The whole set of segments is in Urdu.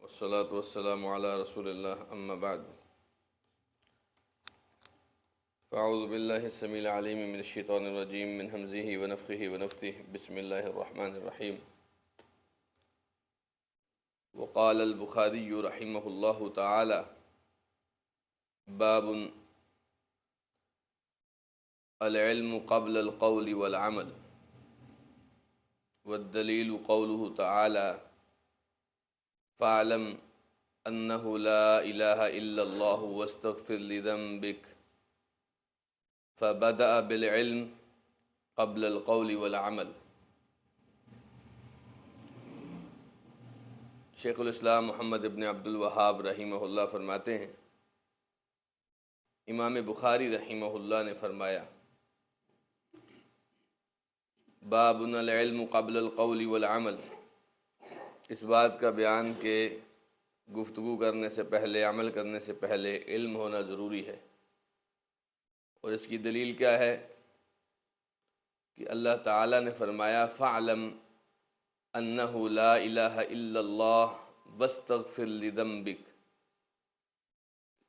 والصلاة والسلام على رسول الله أما بعد فأعوذ بالله السميع العليم من الشيطان الرجيم من همزه ونفخه ونفثه بسم الله الرحمن الرحيم. وقال البخاري رحمه الله تعالى: باب العلم قبل القول والعمل. والدليل قوله تعالى: فاعلم أنه لا إله إلا الله واستغفر لذنبك. فبدأ بالعلم قبل القول والعمل. شیخ الاسلام محمد ابن عبد الوہاب رحمہ اللہ فرماتے ہیں، امام بخاری رحمہ اللہ نے فرمایا، باب العلم قبل القول والعمل، اس بات کا بیان کہ گفتگو کرنے سے پہلے، عمل کرنے سے پہلے علم ہونا ضروری ہے۔ اور اس کی دلیل کیا ہے کہ اللہ تعالیٰ نے فرمایا: فَاعْلَمْ أَنَّهُ لَا إِلَٰهَ إِلَّا اللَّهُ وَاسْتَغْفِرْ لِذَنبِكَ،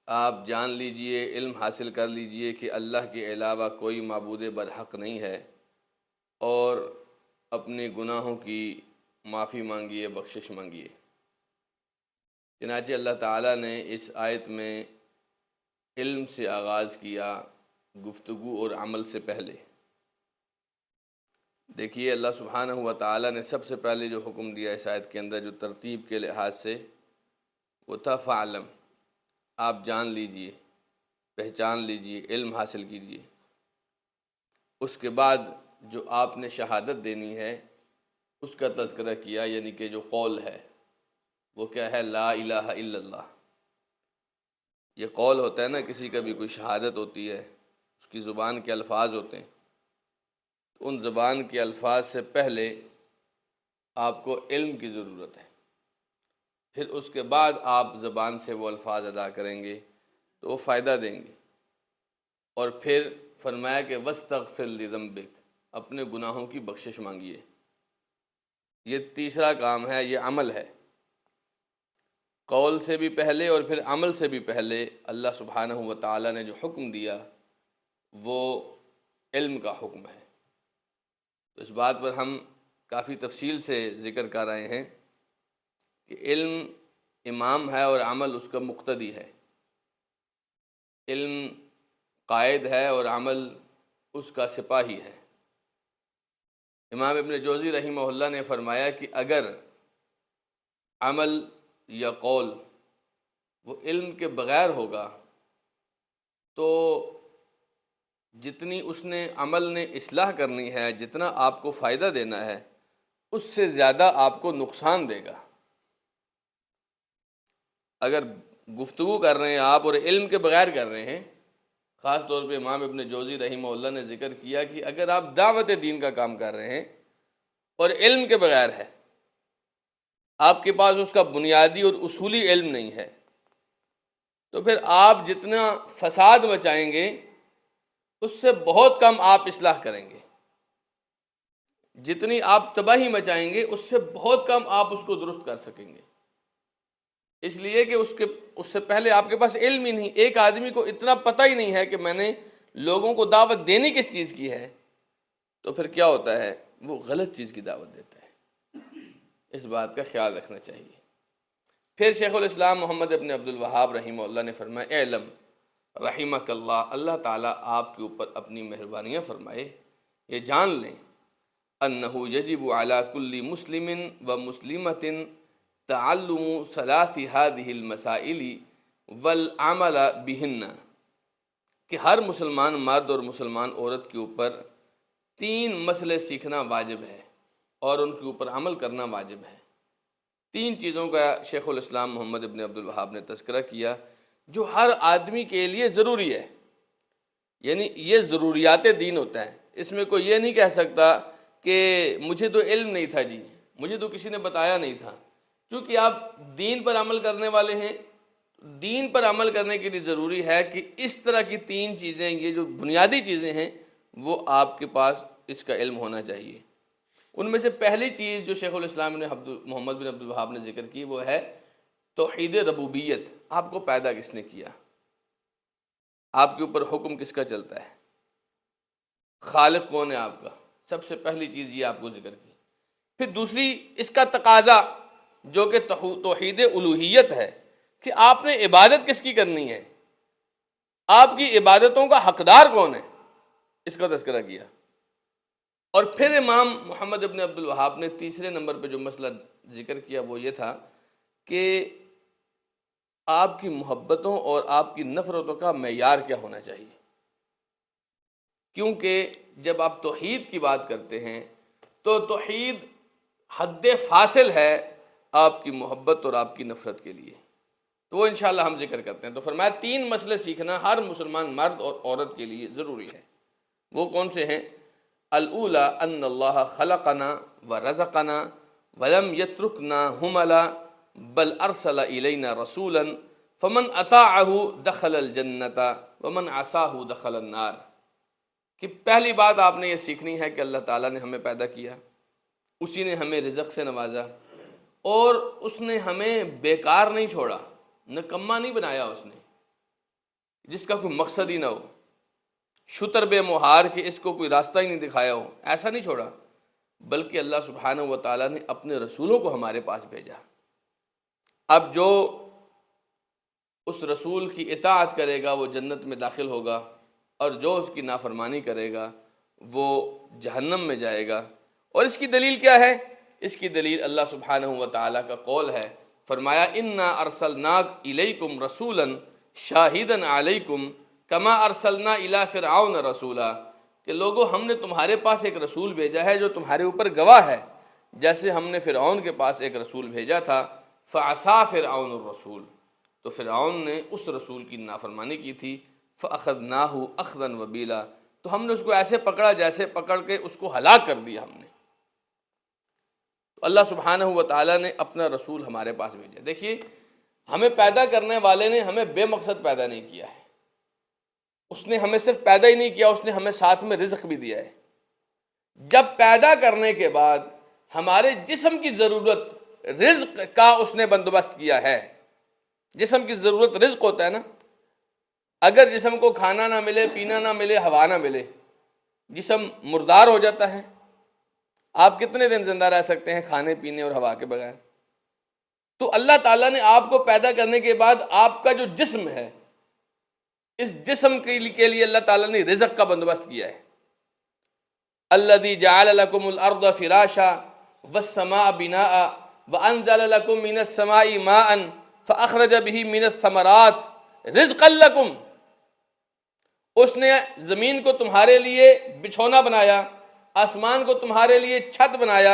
آپ جان لیجئے، علم حاصل کر لیجئے کہ اللہ کے علاوہ کوئی معبود برحق نہیں ہے، اور اپنے گناہوں کی معافی مانگیے، بخشش مانگیے۔ چنانچہ اللہ تعالیٰ نے اس آیت میں علم سے آغاز کیا، گفتگو اور عمل سے پہلے۔ دیکھیے، اللہ سبحانہ و تعالیٰ نے سب سے پہلے جو حکم دیا اس آیت کے اندر، جو ترتیب کے لحاظ سے، وہ تھا فعلم، آپ جان لیجئے، پہچان لیجئے، علم حاصل کیجئے۔ اس کے بعد جو آپ نے شہادت دینی ہے اس کا تذکرہ کیا، یعنی کہ جو قول ہے وہ کیا ہے؟ لا الہ الا اللہ۔ یہ قول ہوتا ہے نا، کسی کا بھی کوئی شہادت ہوتی ہے، اس کی زبان کے الفاظ ہوتے ہیں، ان زبان کے الفاظ سے پہلے آپ کو علم کی ضرورت ہے، پھر اس کے بعد آپ زبان سے وہ الفاظ ادا کریں گے تو وہ فائدہ دیں گے۔ اور پھر فرمایا کہ وَاسْتَغْفِرْ لِذَنبِكَ، اپنے گناہوں کی بخشش مانگیے۔ یہ تیسرا کام ہے، یہ عمل ہے۔ قول سے بھی پہلے اور پھر عمل سے بھی پہلے اللہ سبحانہ و تعالیٰ نے جو حکم دیا وہ علم کا حکم ہے۔ تو اس بات پر ہم کافی تفصیل سے ذکر کر رہے ہیں کہ علم امام ہے اور عمل اس کا مقتدی ہے۔ علم قائد ہے اور عمل اس کا سپاہی ہے۔ امام ابن جوزی رحمہ اللہ نے فرمایا کہ اگر عمل یا قول وہ علم کے بغیر ہوگا تو جتنی اس نے عمل نے اصلاح کرنی ہے، جتنا آپ کو فائدہ دینا ہے، اس سے زیادہ آپ کو نقصان دے گا۔ اگر گفتگو کر رہے ہیں آپ اور علم کے بغیر کر رہے ہیں، خاص طور پہ امام ابن جوزی رحمہ اللہ نے ذکر کیا کہ اگر آپ دعوت دین کا کام کر رہے ہیں اور علم کے بغیر ہے، آپ کے پاس اس کا بنیادی اور اصولی علم نہیں ہے، تو پھر آپ جتنا فساد مچائیں گے اس سے بہت کم آپ اصلاح کریں گے۔ جتنی آپ تباہی مچائیں گے اس سے بہت کم آپ اس کو درست کر سکیں گے، اس لیے کہ اس سے پہلے آپ کے پاس علم ہی نہیں۔ ایک آدمی کو اتنا پتہ ہی نہیں ہے کہ میں نے لوگوں کو دعوت دینی کس چیز کی ہے، تو پھر کیا ہوتا ہے؟ وہ غلط چیز کی دعوت دیتا ہے۔ اس بات کا خیال رکھنا چاہیے۔ پھر شیخ الاسلام محمد ابن عبد الوہاب رحمہ اللہ نے فرمایا: اعلم رحمک اللہ، اللہ تعالیٰ آپ کے اوپر اپنی مہربانیاں فرمائے، یہ جان لیں، انہ یجب علی کل مسلم و مسلمۃ تعلم ثلاث هذه المسائل والعمل بہن، کہ ہر مسلمان مرد اور مسلمان عورت کے اوپر 3 مسئلے سیکھنا واجب ہے اور ان کے اوپر عمل کرنا واجب ہے۔ 3 چیزوں کا شیخ الاسلام محمد ابن عبد الوہاب نے تذکرہ کیا جو ہر آدمی کے لیے ضروری ہے، یعنی یہ ضروریات دین ہوتا ہے۔ اس میں کوئی یہ نہیں کہہ سکتا کہ مجھے تو علم نہیں تھا جی، مجھے تو کسی نے بتایا نہیں تھا۔ چونکہ آپ دین پر عمل کرنے والے ہیں، دین پر عمل کرنے کے لیے ضروری ہے کہ اس طرح کی 3 چیزیں، یہ جو بنیادی چیزیں ہیں، وہ آپ کے پاس اس کا علم ہونا چاہیے۔ ان میں سے پہلی چیز جو شیخ الاسلام نے محمد بن عبد الوہاب نے ذکر کی وہ ہے توحید ربوبیت، آپ کو پیدا کس نے کیا، آپ کے اوپر حکم کس کا چلتا ہے، خالق کون ہے آپ کا، سب سے پہلی چیز یہ آپ کو ذکر کی۔ پھر دوسری اس کا تقاضا جو کہ توحید الوہیت ہے کہ آپ نے عبادت کس کی کرنی ہے، آپ کی عبادتوں کا حقدار کون ہے، اس کا تذکرہ کیا۔ اور پھر امام محمد ابن عبد الوہاب نے تیسرے نمبر پہ جو مسئلہ ذکر کیا وہ یہ تھا کہ آپ کی محبتوں اور آپ کی نفرتوں کا معیار کیا ہونا چاہیے، کیونکہ جب آپ توحید کی بات کرتے ہیں تو توحید حد فاصل ہے آپ کی محبت اور آپ کی نفرت کے لیے، تو وہ انشاءاللہ ہم ذکر کرتے ہیں۔ تو فرمایا 3 مسئلے سیکھنا ہر مسلمان مرد اور عورت کے لیے ضروری ہے۔ وہ کون سے ہیں؟ الاولی ان اللہ خلقنا ورزقنا ولم یترکنا ہملا بل ارسل الینا رسولا فمن اطاعہ دخل الجنۃ ومن عصاہ دخل النار، کہ پہلی بات آپ نے یہ سیکھنی ہے کہ اللہ تعالیٰ نے ہمیں پیدا کیا، اسی نے ہمیں رزق سے نوازا، اور اس نے ہمیں بیکار نہیں چھوڑا، نکما نہیں بنایا، اس نے جس کا کوئی مقصد ہی نہ ہو، شتر بے مہار کہ اس کو کوئی راستہ ہی نہیں دکھایا ہو، ایسا نہیں چھوڑا، بلکہ اللہ سبحانہ و تعالیٰ نے اپنے رسولوں کو ہمارے پاس بھیجا۔ اب جو اس رسول کی اطاعت کرے گا وہ جنت میں داخل ہوگا، اور جو اس کی نافرمانی کرے گا وہ جہنم میں جائے گا۔ اور اس کی دلیل کیا ہے؟ اس کی دلیل اللہ سبحانہ و تعالیٰ کا قول ہے، فرمایا انا ارسلناک الیکم رسولا شاہدا علیکم کما ارسلنا الی فرعون رسولا، کہ لوگو ہم نے تمہارے پاس ایک رسول بھیجا ہے جو تمہارے اوپر گواہ ہے، جیسے ہم نے فرعون کے پاس ایک رسول بھیجا تھا، فعصا فرعون الرسول، تو فرعون نے اس رسول کی نافرمانی کی تھی، فاخذناہ اخذا وبیلا، تو ہم نے اس کو ایسے پکڑا جیسے پکڑ کے اس کو ہلاک کر دیا ہم نے۔ تو اللہ سبحانہ و تعالیٰ نے اپنا رسول ہمارے پاس بھیجا۔ دیکھیے ہمیں پیدا کرنے والے نے ہمیں بے مقصد پیدا نہیں کیا ہے، اس نے ہمیں صرف پیدا ہی نہیں کیا، اس نے ہمیں ساتھ میں رزق بھی دیا ہے۔ جب پیدا کرنے کے بعد ہمارے جسم کی ضرورت رزق کا اس نے بندوبست کیا ہے، جسم کی ضرورت رزق ہوتا ہے نا، اگر جسم کو کھانا نہ ملے، پینا نہ ملے، ہوا نہ ملے، جسم مردار ہو جاتا ہے۔ آپ کتنے دن زندہ رہ سکتے ہیں کھانے پینے اور ہوا کے بغیر؟ تو اللہ تعالیٰ نے آپ کو پیدا کرنے کے بعد آپ کا جو جسم ہے، اس جسم کے لیے اللہ تعالیٰ نے رزق کا بندوبست کیا ہے۔ الذی جعل لکم الارض فراشا والسماء بناء وانزل لکم من السماء ماء فاخرج به من الثمرات رزقا لکم، اس نے زمین کو تمہارے لیے بچھونا بنایا، آسمان کو تمہارے لیے چھت بنایا،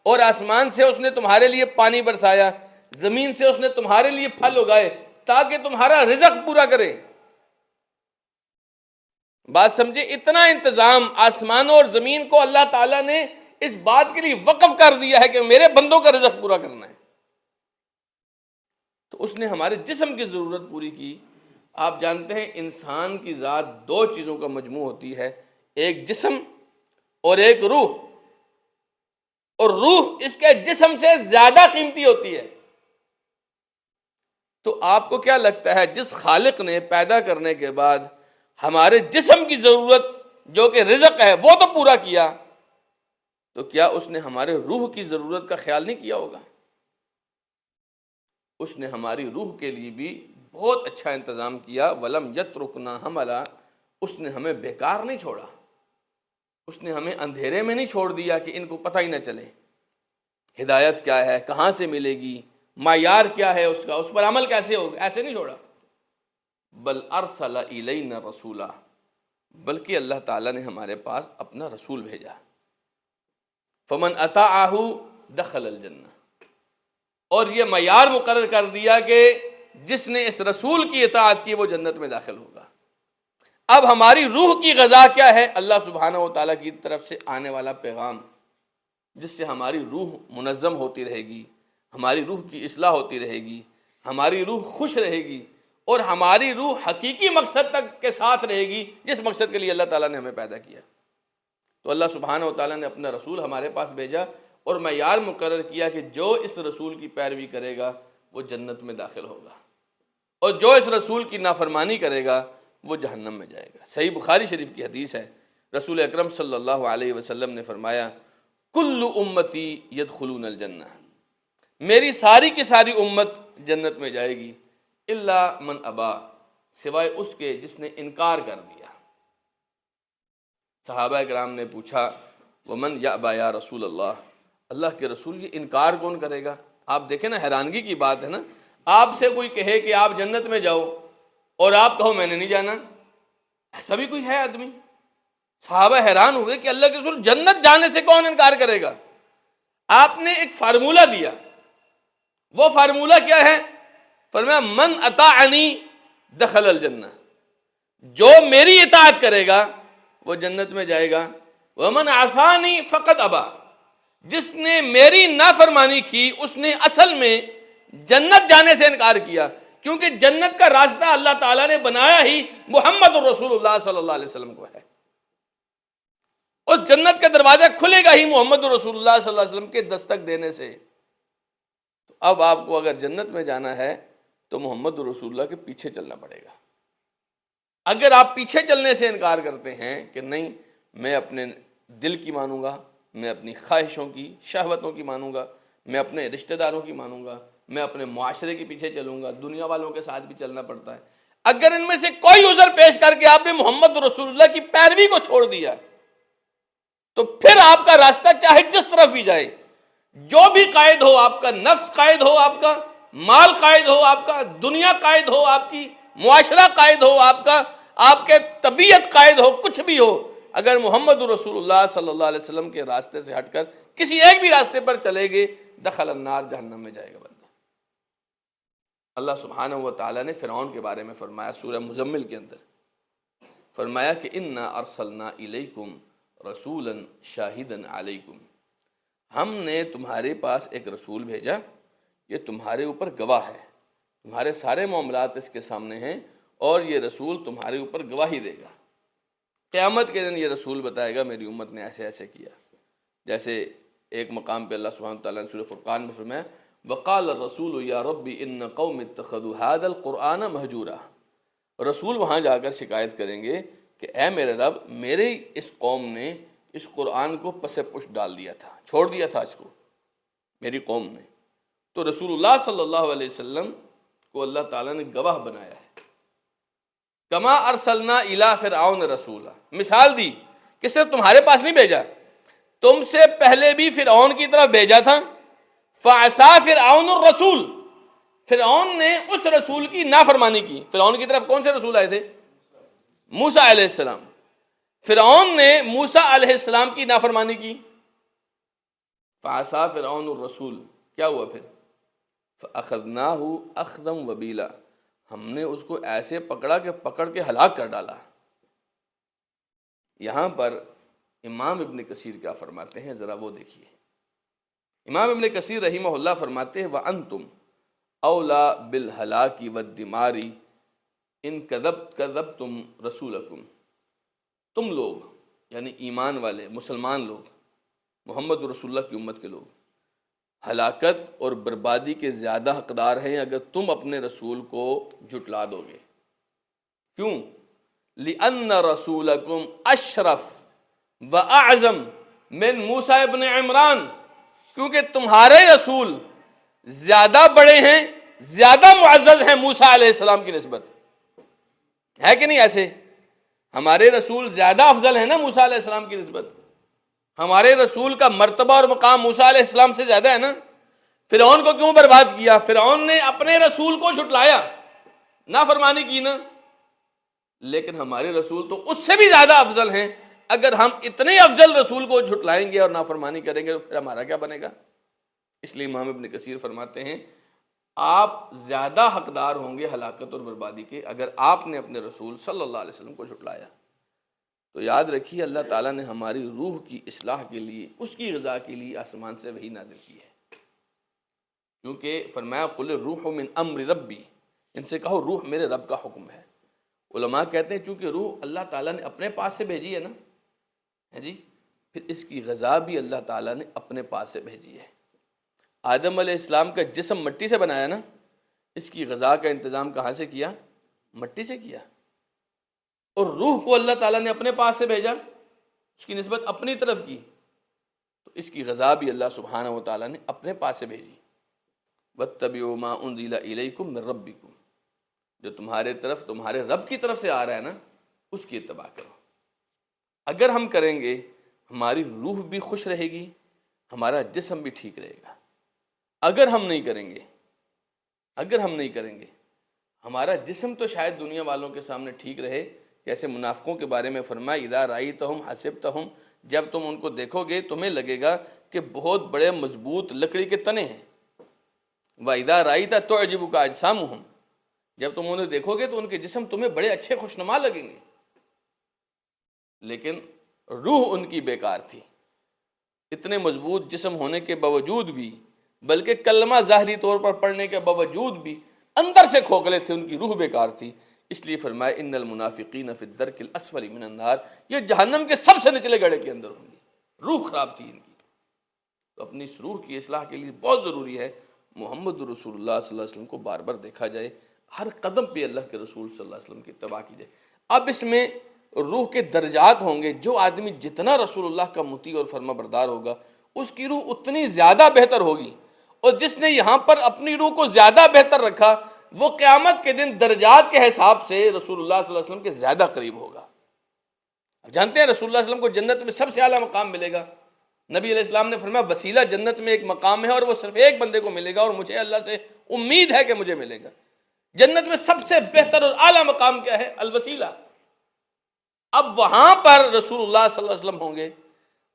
اور آسمان سے اس نے تمہارے لیے پانی برسایا، زمین سے اس نے تمہارے لیے پھل اگائے تاکہ تمہارا رزق پورا کرے۔ بات سمجھے، اتنا انتظام آسمانوں اور زمین کو اللہ تعالیٰ نے اس بات کے لیے وقف کر دیا ہے کہ میرے بندوں کا رزق پورا کرنا ہے۔ تو اس نے ہمارے جسم کی ضرورت پوری کی۔ آپ جانتے ہیں انسان کی ذات 2 چیزوں کا مجموع ہوتی ہے، ایک جسم اور ایک روح، اور روح اس کے جسم سے زیادہ قیمتی ہوتی ہے۔ تو آپ کو کیا لگتا ہے جس خالق نے پیدا کرنے کے بعد ہمارے جسم کی ضرورت جو کہ رزق ہے وہ تو پورا کیا، تو کیا اس نے ہمارے روح کی ضرورت کا خیال نہیں کیا ہوگا؟ اس نے ہماری روح کے لیے بھی بہت اچھا انتظام کیا۔ ولم یترکنا حملا، اس نے ہمیں بیکار نہیں چھوڑا، اس نے ہمیں اندھیرے میں نہیں چھوڑ دیا کہ ان کو پتہ ہی نہ چلے ہدایت کیا ہے، کہاں سے ملے گی، معیار کیا ہے اس کا، اس پر عمل کیسے ہوگا، ایسے نہیں چھوڑا۔ بل ارسل الینا رسولا، بلکہ اللہ تعالیٰ نے ہمارے پاس اپنا رسول بھیجا۔ فمن اطاعہ دخل الجنہ، اور یہ معیار مقرر کر دیا کہ جس نے اس رسول کی اطاعت کی وہ جنت میں داخل ہوگا۔ اب ہماری روح کی غذا کیا ہے؟ اللہ سبحانہ و تعالیٰ کی طرف سے آنے والا پیغام، جس سے ہماری روح منظم ہوتی رہے گی، ہماری روح کی اصلاح ہوتی رہے گی، ہماری روح خوش رہے گی، اور ہماری روح حقیقی مقصد تک کے ساتھ رہے گی جس مقصد کے لیے اللہ تعالیٰ نے ہمیں پیدا کیا۔ تو اللہ سبحانہ و تعالیٰ نے اپنا رسول ہمارے پاس بھیجا اور معیار مقرر کیا کہ جو اس رسول کی پیروی کرے گا وہ جنت میں داخل ہوگا، اور جو اس رسول کی نافرمانی کرے گا وہ جہنم میں جائے گا۔ صحیح بخاری شریف کی حدیث ہے، رسول اکرم صلی اللہ علیہ وسلم نے فرمایا کل امتی یدخلون الجنہ، میری ساری کی ساری امت جنت میں جائے گی، الا من ابا، سوائے اس کے جس نے انکار کر دیا۔ صحابہ کرام نے پوچھا ومن یابا یا رسول اللہ، اللہ کے رسول یہ انکار کون کرے گا؟ آپ دیکھیں نا، حیرانگی کی بات ہے نا، آپ سے کوئی کہے کہ آپ جنت میں جاؤ اور آپ کہو میں نے نہیں جانا، ایسا بھی کوئی ہے آدمی؟ صحابہ حیران ہوئے کہ اللہ کے رسول جنت جانے سے کون انکار کرے گا؟ آپ نے ایک فارمولہ دیا، وہ فارمولہ کیا ہے؟ فرمایا من اطاعنی دخل الجنہ، جو میری اطاعت کرے گا وہ جنت میں جائے گا، ومن عصانی فقد ابا، جس نے میری نافرمانی کی اس نے اصل میں جنت جانے سے انکار کیا، کیونکہ جنت کا راستہ اللہ تعالیٰ نے بنایا ہی محمد الرسول اللہ صلی اللہ علیہ وسلم کو ہے، اس جنت کا دروازہ کھلے گا ہی محمد الرسول اللہ صلی اللہ علیہ وسلم کے دستک دینے سے۔ تو اب آپ کو اگر جنت میں جانا ہے تو محمد الرسول اللہ کے پیچھے چلنا پڑے گا۔ اگر آپ پیچھے چلنے سے انکار کرتے ہیں کہ نہیں میں اپنے دل کی مانوں گا، میں اپنی خواہشوں کی شہوتوں کی مانوں گا، میں اپنے رشتہ داروں کی مانوں گا، میں اپنے معاشرے کے پیچھے چلوں گا، دنیا والوں کے ساتھ بھی چلنا پڑتا ہے، اگر ان میں سے کوئی عذر پیش کر کے آپ نے محمد رسول اللہ کی پیروی کو چھوڑ دیا تو پھر آپ کا راستہ چاہے جس طرف بھی جائے، جو بھی قائد ہو، آپ کا نفس قائد ہو، آپ کا مال قائد ہو، آپ کا دنیا قائد ہو، آپ کی معاشرہ قائد ہو، آپ کے طبیعت قائد ہو، کچھ بھی ہو، اگر محمد رسول اللہ صلی اللہ علیہ وسلم کے راستے سے ہٹ کر کسی ایک بھی راستے پر چلے گے دخل النار، جہنم میں جائے گا بندہ۔ اللہ سبحانہ و تعالیٰ نے فرعون کے بارے میں فرمایا سورہ مزمل کے اندر، فرمایا کہ انا ارسلنا الیکم رسولا شاہدا علیکم، ہم نے تمہارے پاس ایک رسول بھیجا، یہ تمہارے اوپر گواہ ہے، تمہارے سارے معاملات اس کے سامنے ہیں، اور یہ رسول تمہارے اوپر گواہی دے گا۔ قیامت کے دن یہ رسول بتائے گا میری امت نے ایسے ایسے کیا، جیسے ایک مقام پہ اللہ سبحانہ وتعالیٰ نے سورہ فرقان میں فرمایا وقال الرسول یا رب ان قوم اتخذوا هذا القرآن مہجورا، رسول وہاں جا کر شکایت کریں گے کہ اے میرے رب، میرے اس قوم نے اس قرآن کو پس پش ڈال دیا تھا، چھوڑ دیا تھا اس کو، میری قوم نے۔ تو رسول اللہ صلی اللہ علیہ وسلم کو اللہ تعالیٰ نے گواہ بنایا ہے۔ کما ارسلنا الی فرعون رسولا، مثال دی، کہ صرف تمہارے پاس نہیں بھیجا، تم سے پہلے بھی فرعون کی طرف بھیجا تھا، فعصا فرعون الرسول، فرعون نے اس رسول کی نافرمانی کی۔ فرعون کی طرف کون سے رسول آئے تھے؟ موسیٰ علیہ السلام۔ فرعون نے موسیٰ علیہ السلام کی نافرمانی کی، فعصا فرعون الرسول، کیا ہوا پھر؟ فَأَخَذْنَاهُ أَخْذًا وَبِيلًا، ہم نے اس کو ایسے پکڑا کہ پکڑ کے ہلاک کر ڈالا۔ یہاں پر امام ابن کثیر کیا فرماتے ہیں ذرا وہ دیکھیے۔ امام ابن کثیر رحمہ اللہ فرماتے ہیں وَأَنْتُمْ أَوْلَى بِالْهَلَاكِ وَالدِّمَارِ إِن كَذَبْتُمْ رَسُولَكُمْ، تم لوگ یعنی ایمان والے مسلمان لوگ، محمد رسول اللہ کی امت کے لوگ، ہلاکت اور بربادی کے زیادہ حقدار ہیں اگر تم اپنے رسول کو جھٹلا دو گے۔ کیوں؟ لِأَنَّ رَسُولَكُمْ أَشْرَفْ وَأَعْظَمْ مِن موسیٰ ابن عمران، کیونکہ تمہارے رسول زیادہ بڑے ہیں، زیادہ معزز ہیں موسیٰ علیہ السلام کی نسبت، ہے کہ نہیں ایسے؟ ہمارے رسول زیادہ افضل ہیں نا موسیٰ علیہ السلام کی نسبت، ہمارے رسول کا مرتبہ اور مقام موسیٰ علیہ السلام سے زیادہ ہے نا۔ فرعون کو کیوں برباد کیا؟ فرعون نے اپنے رسول کو جھٹلایا، نافرمانی کی نا، لیکن ہمارے رسول تو اس سے بھی زیادہ افضل ہیں۔ اگر ہم اتنے افضل رسول کو جھٹلائیں گے اور نافرمانی کریں گے تو پھر ہمارا کیا بنے گا؟ اس لیے امام ابن کثیر فرماتے ہیں آپ زیادہ حقدار ہوں گے ہلاکت اور بربادی کے اگر آپ نے اپنے رسول صلی اللہ علیہ وسلم کو جھٹلایا۔ تو یاد رکھیے اللہ تعالیٰ نے ہماری روح کی اصلاح کے لیے، اس کی غذا کے لیے آسمان سے وحی نازل کی ہے، کیونکہ فرمایا قل الروح من امر ربی، ان سے کہو روح میرے رب کا حکم ہے۔ علماء کہتے ہیں چونکہ روح اللہ تعالیٰ نے اپنے پاس سے بھیجی ہے نا، ہے جی، پھر اس کی غذا بھی اللہ تعالیٰ نے اپنے پاس سے بھیجی ہے۔ آدم علیہ السلام کا جسم مٹی سے بنایا نا، اس کی غذا کا انتظام کہاں سے کیا؟ مٹی سے کیا. اور روح کو اللہ تعالیٰ نے اپنے پاس سے بھیجا، اس کی نسبت اپنی طرف کی، تو اس کی غذا بھی اللہ سبحانہ و تعالیٰ نے اپنے پاس سے بھیجی. وَاتَّبِعُوا مَا أُنزِلَ إِلَيْكُم مِّن رَّبِّكُم، جو تمہارے طرف، تمہارے رب کی طرف سے آ رہا ہے نا، اس کی اتباع کرو. اگر ہم کریں گے ہماری روح بھی خوش رہے گی، ہمارا جسم بھی ٹھیک رہے گا. اگر ہم نہیں کریں گے ہمارا جسم تو شاید دنیا والوں کے سامنے ٹھیک رہے، جیسے منافقوں کے بارے میں فرمایا اذا رأیتہم حسبتہم، جب تم ان کو دیکھو گے تمہیں لگے گا کہ بہت بڑے مضبوط لکڑی کے تنے ہیں. وَإِذَا رَأَيْتَ تُعْجِبُكَ أَجْسَامُهُمْ، جب تم انہیں دیکھو گے تو ان کے جسم تمہیں بڑے اچھے خوشنما لگیں گے، لیکن روح ان کی بیکار تھی. اتنے مضبوط جسم ہونے کے باوجود بھی، بلکہ کلمہ ظاہری طور پر پڑھنے کے باوجود بھی اندر سے کھوکھلے تھے، ان کی روح بیکار تھی. اس لیے فرمایا ان المنافقین فی الدرک الاسفل من النار، یہ جہنم کے سب سے نچلے گڑھے کے اندر ہوں گے. روح خراب تھی ان کی. تو اپنی اس روح کی اصلاح کے لیے بہت ضروری ہے محمد رسول اللہ صلی اللہ علیہ وسلم کو بار بار دیکھا جائے، ہر قدم پہ اللہ کے رسول صلی اللہ علیہ وسلم کی اتباع کی جائے. اب اس میں روح کے درجات ہوں گے. جو آدمی جتنا رسول اللہ کا مطیع اور فرما بردار ہوگا اس کی روح اتنی زیادہ بہتر ہوگی، اور جس نے یہاں پر اپنی روح کو زیادہ بہتر رکھا وہ قیامت کے دن درجات کے حساب سے رسول اللہ صلی اللہ علیہ وسلم کے زیادہ قریب ہوگا. جانتے ہیں رسول اللہ صلی اللہ علیہ وسلم کو جنت میں سب سے اعلیٰ مقام ملے گا. نبی علیہ السلام نے فرمایا وسیلہ جنت میں ایک مقام ہے اور وہ صرف ایک بندے کو ملے گا، اور مجھے اللہ سے امید ہے کہ مجھے ملے گا. جنت میں سب سے بہتر اور اعلیٰ مقام کیا ہے؟ الوسیلہ. اب وہاں پر رسول اللہ صلی اللہ علیہ وسلم ہوں گے،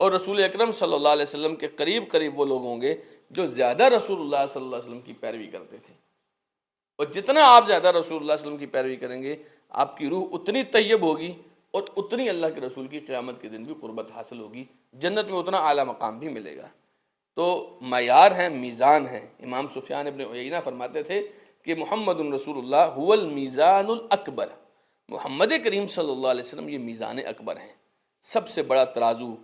اور رسول اکرم صلی اللہ علیہ وسلم کے قریب قریب وہ لوگ ہوں گے جو زیادہ رسول اللہ صلی اللہ علیہ وسلم کی پیروی کرتے تھے. اور جتنا آپ زیادہ رسول اللہ صلی اللہ علیہ وسلم کی پیروی کریں گے آپ کی روح اتنی طیب ہوگی، اور اتنی اللہ کے رسول کی قیامت کے دن بھی قربت حاصل ہوگی، جنت میں اتنا اعلیٰ مقام بھی ملے گا. تو معیار ہیں، میزان ہیں. امام سفیان ابن عیینہ فرماتے تھے کہ محمد رسول اللہ هو المیزان الاکبر، محمد کریم صلی اللہ علیہ وسلم یہ میزان اکبر ہیں. سب سے بڑا ترازو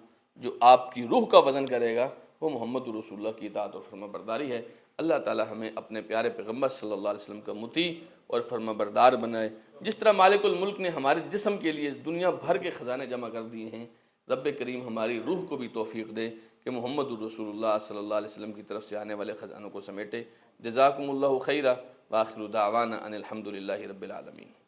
جو آپ کی روح کا وزن کرے گا وہ محمد رسول اللہ کی اطاعت اور فرما برداری ہے. اللہ تعالی ہمیں اپنے پیارے پیغمبر صلی اللہ علیہ وسلم کا مطیع اور فرما بردار بنائے. جس طرح مالک الملک نے ہمارے جسم کے لیے دنیا بھر کے خزانے جمع کر دیے ہیں، رب کریم ہماری روح کو بھی توفیق دے کہ محمد رسول اللہ صلی اللہ علیہ وسلم کی طرف سے آنے والے خزانوں کو سمیٹے. جزاکم اللہ خیرا، وآخر دعوانا ان الحمد للہ رب العالمین.